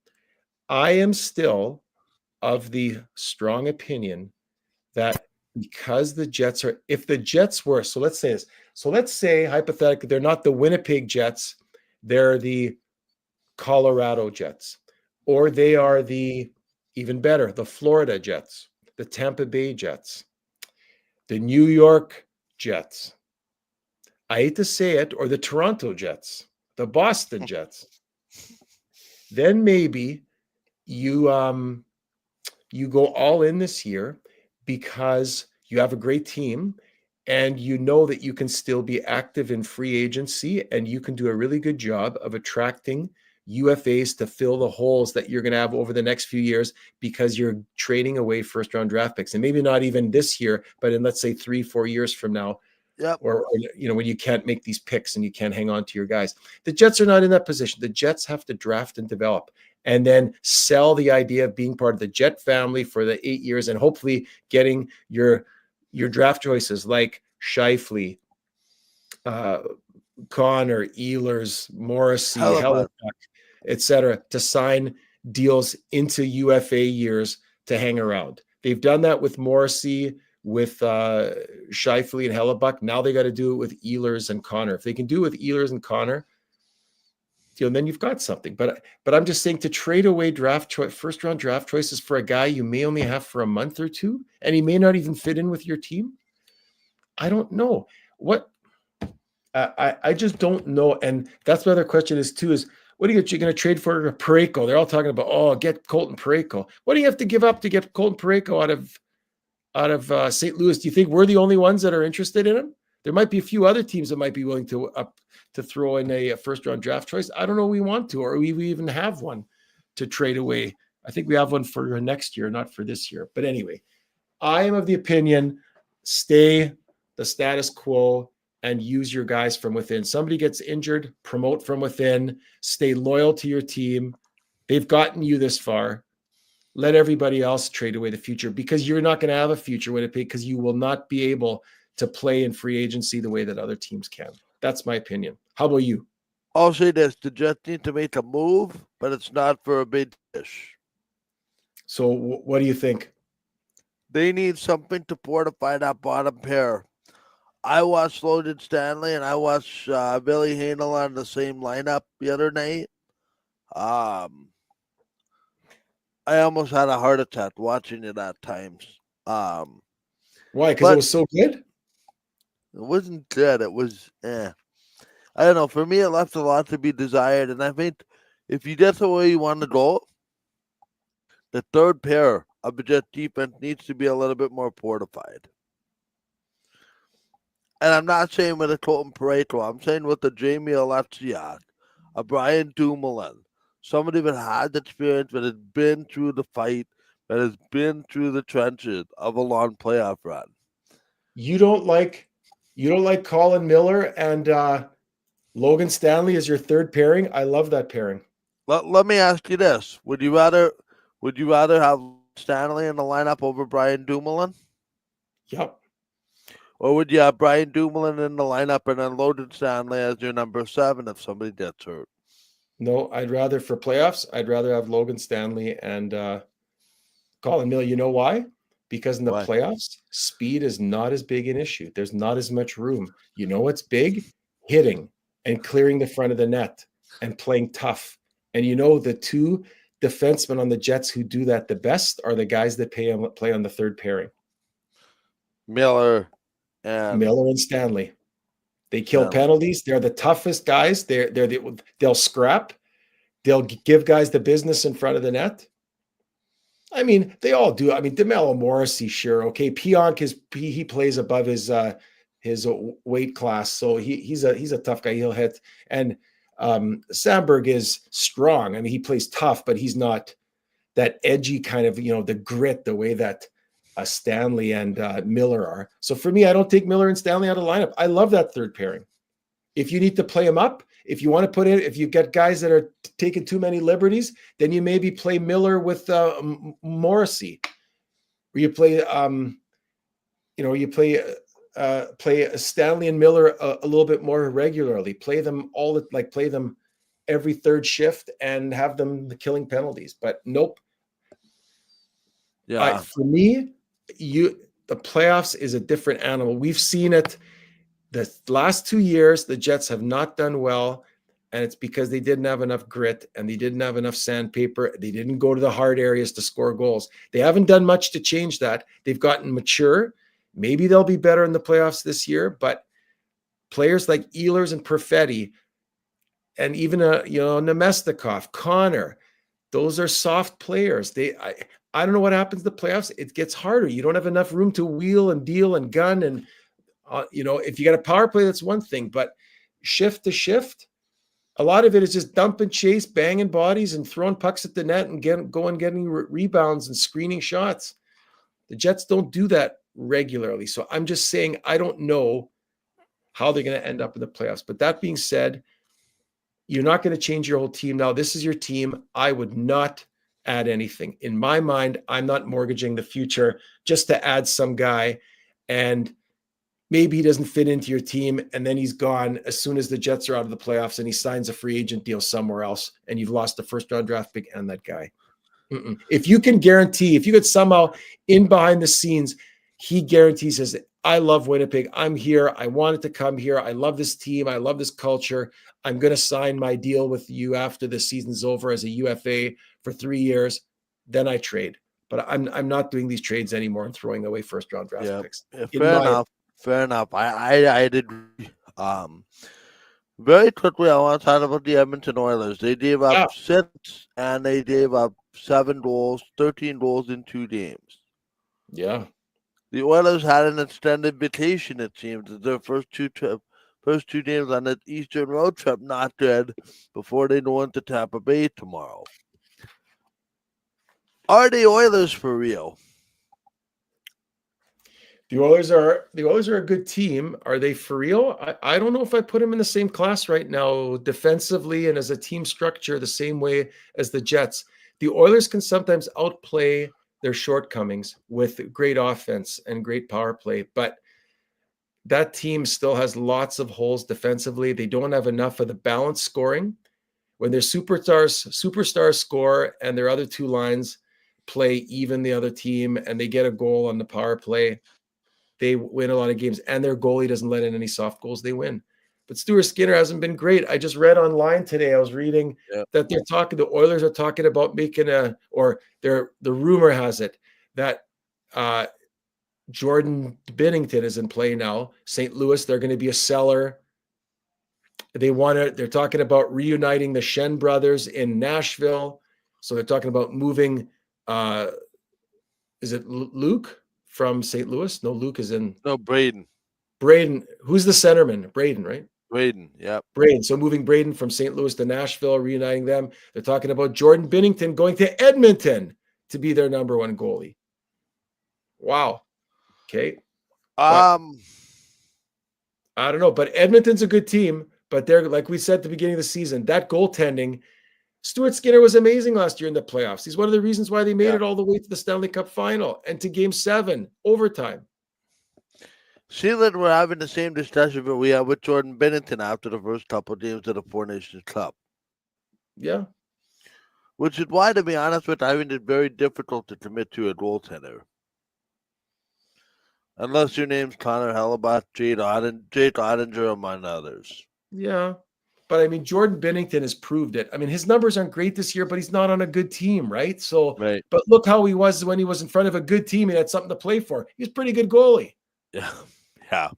I am still of the strong opinion that because the Jets are, if the Jets were, so let's say this, so let's say hypothetically they're not the Winnipeg Jets, they're the Colorado Jets, or they are the, even better, the Florida Jets, the Tampa Bay Jets, the New York Jets. I hate to say it, or the Toronto Jets, the Boston Jets. Then maybe you you go all in this year because you have a great team and you know that you can still be active in free agency and you can do a really good job of attracting UFAs to fill the holes that you're going to have over the next few years because you're trading away first round draft picks. And maybe not even this year, but in, let's say, 3-4 years from now, Yep. or when you can't make these picks and you can't hang on to your guys. The Jets are not in that position. The Jets have to draft and develop and then sell the idea of being part of the Jet family for the 8 years and hopefully getting your draft choices like Shifley, Connor, Ehlers, Morrissey, Hellebuck. Hellebuck, etc., to sign deals into UFA years to hang around. They've done that with Morrissey, with Shifley and Hellebuck. Now they got to do it with Ehlers and Connor. If they can do it with Ehlers and Connor, then you've got something. But I'm just saying, to trade away first round draft choices for a guy you may only have for a month or two, and he may not even fit in with your team. I don't know what. I just don't know. And that's my other question is too, is what are you going to trade for Parayko? They're all talking about, oh, get Colton Parayko. What do you have to give up to get Colton Parayko out of St. Louis? Do you think we're the only ones that are interested in him? There might be a few other teams that might be willing to throw in a first round draft choice. I don't know if we want to, or we even have one to trade away. I think we have one for next year, not for this year. But anyway, I am of the opinion, stay the status quo and use your guys from within. Somebody gets injured, promote from within, stay loyal to your team. They've gotten you this far. Let everybody else trade away the future, because you're not going to have a future, Winnipeg, because you will not be able to play in free agency the way that other teams can. That's my opinion. How about you? I'll say this: the Jets need to make a move, but it's not for a big fish. So what do you think? They need something to fortify that bottom pair. I watched Logan Stanley and I watched Billy Hanel on the same lineup the other night. I almost had a heart attack watching it at times. Why? Because it was so good? It wasn't good. It was, I don't know. For me, it left a lot to be desired. And I think if you get the way you want to go, the third pair of the Jet defense needs to be a little bit more fortified. And I'm not saying with a Colton Parayko. I'm saying with the Jamie Alexiak, a Brian Dumoulin, somebody that has experience, that has been through the fight, that has been through the trenches of a long playoff run. You don't like You don't like Colin Miller and Logan Stanley as your third pairing? I love that pairing. Let me ask you this: Would you rather have Stanley in the lineup over Brian Dumoulin, Yep. or would you have Brian Dumoulin in the lineup and then Logan Stanley as your number 7 if somebody gets hurt? No, for playoffs, I'd rather have Logan Stanley and Colin Miller. You know why? Because in the Why? playoffs, speed is not as big an issue. There's not as much room. You know what's big? Hitting and clearing the front of the net and playing tough. And you know the two defensemen on the Jets who do that the best are the guys that play on the third pairing. Miller and Stanley. They kill penalties. They're the toughest guys. They'll scrap. They'll give guys the business in front of the net. I mean, they all do. I mean, DeMello Morrissey, sure, okay. Pionk he plays above his weight class, so he's a tough guy. He'll hit. And Sandberg is strong. I mean, he plays tough, but he's not that edgy kind of, the grit, the way that Stanley and Miller are. So for me, I don't take Miller and Stanley out of the lineup. I love that third pairing. If you need to play them up, if you want to put in, if you get guys that are taking too many liberties, then you maybe play Miller with Morrissey, or you play, play Stanley and Miller a little bit more regularly. Play them play them every third shift and have them killing penalties. But nope. yeah, For me, the playoffs is a different animal. We've seen it. The last 2 years, the Jets have not done well, and it's because they didn't have enough grit and they didn't have enough sandpaper. They didn't go to the hard areas to score goals. They haven't done much to change that. They've gotten mature. Maybe they'll be better in the playoffs this year, but players like Ehlers and Perfetti, and even Nemestikov, Connor, those are soft players. I don't know what happens in the playoffs. It gets harder. You don't have enough room to wheel and deal and gun. And, if you got a power play, that's one thing. But shift to shift, a lot of it is just dump and chase, banging bodies and throwing pucks at the net and getting rebounds and screening shots. The Jets don't do that regularly. So I'm just saying I don't know how they're going to end up in the playoffs. But that being said, you're not going to change your whole team now. This is your team. I would not add anything. In my mind, I'm not mortgaging the future just to add some guy, and maybe he doesn't fit into your team, and then he's gone as soon as the Jets are out of the playoffs and he signs a free agent deal somewhere else, and you've lost the first-round draft pick and that guy. If you can guarantee, if you could somehow in behind the scenes, he guarantees says, I love Winnipeg. I'm here. I wanted to come here. I love this team. I love this culture. I'm going to sign my deal with you after the season's over as a UFA for 3 years. Then I trade. But I'm not doing these trades anymore and throwing away first-round draft picks. Yeah, fair enough. I did. Very quickly, I want to talk about the Edmonton Oilers. They gave up 6 and they gave up 7 goals, 13 goals in 2 games. Yeah. The Oilers had an extended vacation, it seems. Their first two games on the Eastern road trip not good before they go into Tampa Bay tomorrow. Are the Oilers for real? The Oilers are a good team. Are they for real? I don't know if I put them in the same class right now, defensively and as a team structure, the same way as the Jets. The Oilers can sometimes outplay their shortcomings with great offense and great power play, but that team still has lots of holes defensively. They don't have enough of the balanced scoring. When their superstars score and their other 2 lines play even the other team and they get a goal on the power play, they win a lot of games, and their goalie doesn't let in any soft goals, they win. But Stuart Skinner hasn't been great. I just read online today, I was reading that the Oilers are talking about making the rumor has it that Jordan Binnington is in play now. St. Louis, they're going to be a seller. They're talking about reuniting the Shen brothers in Nashville. So they're talking about moving, is it Luke from St. Louis? No, Luke is in. No, Braden. Who's the centerman? Braden, right? Braden, yeah. Braden. So moving Braden from St. Louis to Nashville, reuniting them. They're talking about Jordan Binnington going to Edmonton to be their number 1 goalie. Wow. Okay. I don't know, but Edmonton's a good team. But they're, like we said at the beginning of the season, that goaltending, Stuart Skinner was amazing last year in the playoffs. He's one of the reasons why they made Yeah. it all the way to the Stanley Cup final and to Game 7, overtime. Sealand, we're having the same discussion that we had with Jordan Bennington after the first couple of games of the Four Nations Cup. Yeah. Which is why, to be honest with you, I find it very difficult to commit to a goaltender. Unless your name's Connor Hellebuck, Jake Ottinger, among others. Yeah. But I mean, Jordan Bennington has proved it. I mean, his numbers aren't great this year, but he's not on a good team, right? So, Right. but look how he was when he was in front of a good team and had something to play for. He's a pretty good goalie. Yeah. Yeah.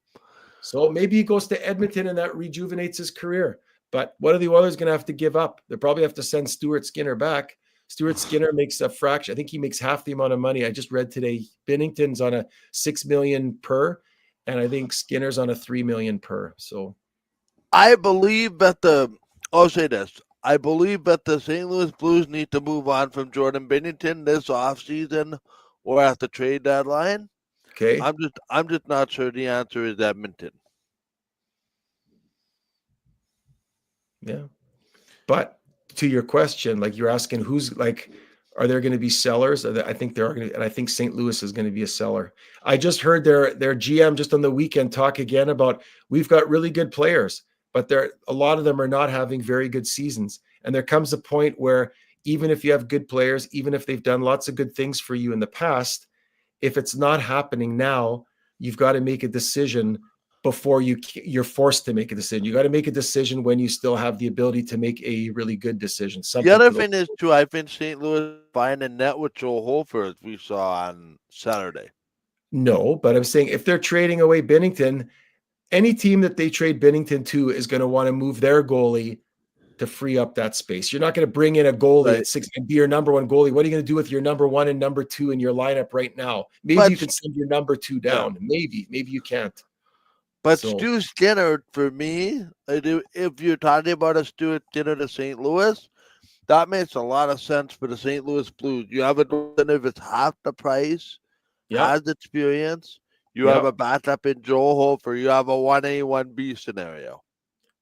So maybe he goes to Edmonton and that rejuvenates his career. But what are the Oilers going to have to give up? They probably have to send Stuart Skinner back. Stuart Skinner makes a fraction. I think he makes half the amount of money. I just read today, Bennington's on a $6 million per, and I think Skinner's on a $3 million per. So I believe that I'll say this. I believe that the St. Louis Blues need to move on from Jordan Bennington this offseason or at the trade deadline. okay. I'm just not sure the answer is Edmonton. Yeah. But to your question, like you're asking who's like, are there going to be sellers? I think there are going to, and I think St. Louis is going to be a seller. I just heard their GM just on the weekend talk again about we've got really good players, but a lot of them are not having very good seasons. And there comes a point where even if you have good players, even if they've done lots of good things for you in the past, if it's not happening now, you've got to make a decision before you're forced to make a decision. You got to make a decision when you still have the ability to make a really good decision. The other thing is, too, I think St. Louis find a net with Joel Hofer, as we saw on Saturday. No, but I'm saying if they're trading away Binnington, any team that they trade Binnington to is going to want to move their goalie to free up that space. You're not going to bring in a goalie at 6 and be your number one goalie. What are you going to do with your number 1 and number 2 in your lineup right now? Maybe you can send your number 2 down. Yeah. Maybe you can't. But Stu Skinner, for me, if you're talking about a Stu Skinner to St. Louis, that makes a lot of sense for the St. Louis Blues. You have a goaltender that's half the price, has experience. You have a backup in Joel Hofer. You have a 1A, 1B scenario.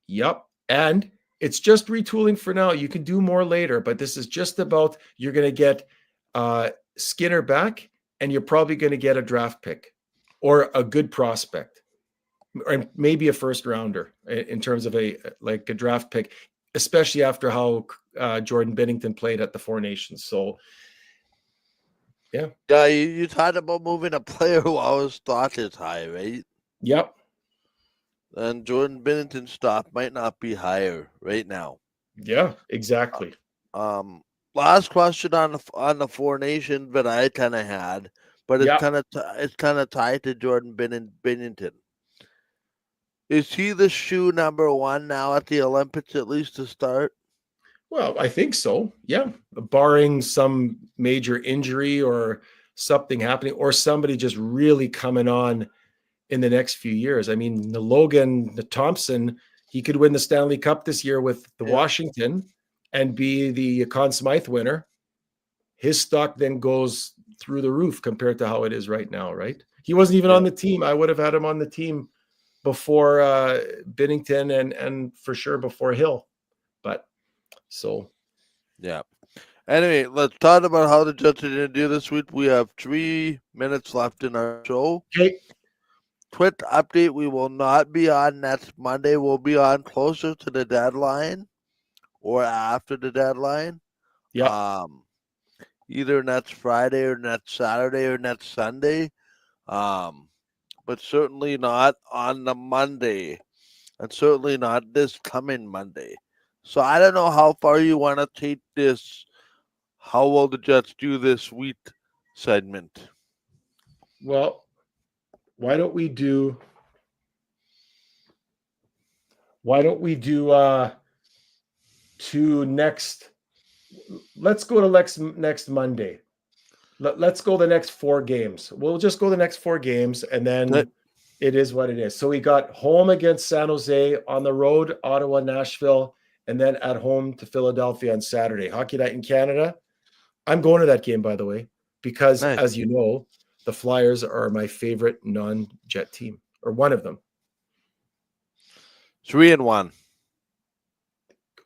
Yep. And it's just retooling for now. You can do more later, but this is just about you're going to get Skinner back, and you're probably going to get a draft pick or a good prospect. Or maybe a first rounder in terms of a draft pick, especially after how Jordan Binnington played at the Four Nations. So, yeah. Yeah, you talked about moving a player who always stock is high, right? Yep. And Jordan Binnington's stock might not be higher right now. Yeah, exactly. Last question on the Four Nations that I kind of had, but it's kind of tied to Jordan Binnington. Is he the shoe number 1 now at the Olympics, at least to start? Well, I think so. Yeah. Barring some major injury or something happening or somebody just really coming on in the next few years. I mean, the Thompson, he could win the Stanley Cup this year with the Washington and be the Conn Smythe winner. His stock then goes through the roof compared to how it is right now, right? He wasn't even on the team. I would have had him on the team before Binnington and for sure before Hill. But so. Yeah. Anyway, let's talk about how the Jets are going to do this week. We have 3 minutes left in our show. Okay. Quick update. We will not be on next Monday. We'll be on closer to the deadline or after the deadline. Yeah. Either next Friday or next Saturday or next Sunday. But certainly not on the Monday, and certainly not this coming Monday. So I don't know how far you want to take this how will the Jets do this week segment. Well, why don't we do to next, let's go to next Monday. Let's go the next 4 games. We'll just go the next 4 games, and then it is what it is. So we got home against San Jose, on the road, Ottawa, Nashville, and then at home to Philadelphia on Saturday. Hockey Night in Canada. I'm going to that game, by the way, because as you know, the Flyers are my favorite non-Jet team, or one of them. 3-1.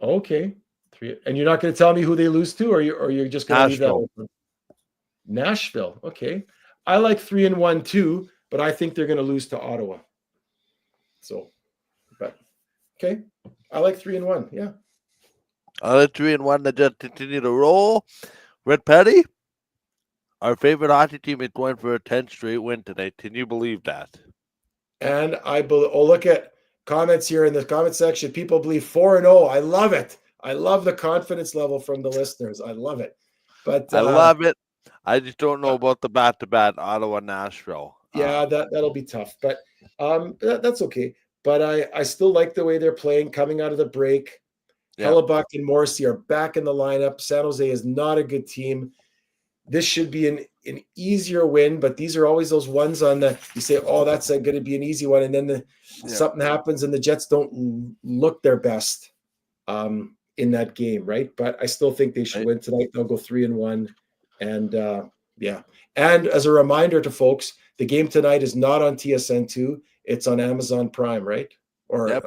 Okay. 3, and you're not going to tell me who they lose to, or you're just going to leave that Nashville. open? Nashville. Okay. I like 3-1 too, but I think they're going to lose to Ottawa. So, but okay. I like 3-1. Yeah. I like 3-1. They just continue to roll. Red Petty, our favorite hockey team, is going for a 10th straight win tonight. Can you believe that? And I believe, look at comments here in the comment section. People believe 4-0. I love it. I love the confidence level from the listeners. I love it. But I love it. I just don't know about the bat-to-bat Ottawa-Nashville. Yeah, that'll be tough, but that's okay. But I still like the way they're playing coming out of the break. Yeah. Hellebuck and Morrissey are back in the lineup. San Jose is not a good team. This should be an easier win, but these are always those ones on the you say, oh, that's going to be an easy one, and then something happens and the Jets don't look their best in that game, right? But I still think they should win tonight. They'll go 3-1, and yeah. And as a reminder to folks, the game tonight is not on TSN2. It's on Amazon Prime, right? Or not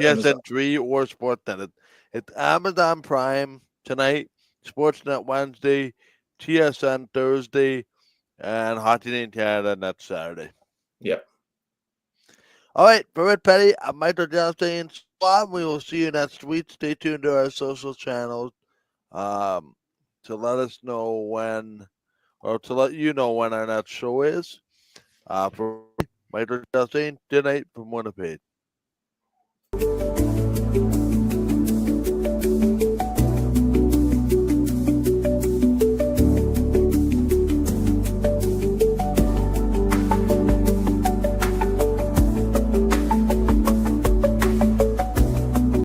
TSN3 or Sportsnet. It's Amazon Prime tonight, Sportsnet Wednesday, TSN Thursday, and Hockey Night in Canada next Saturday. Yep. All right, for Red Petty, I'm Michael Johnson. We will see you next week. Stay tuned to our social channels to let us know when, or to let you know when our next show is. For Michael Johnson, good night from Winnipeg.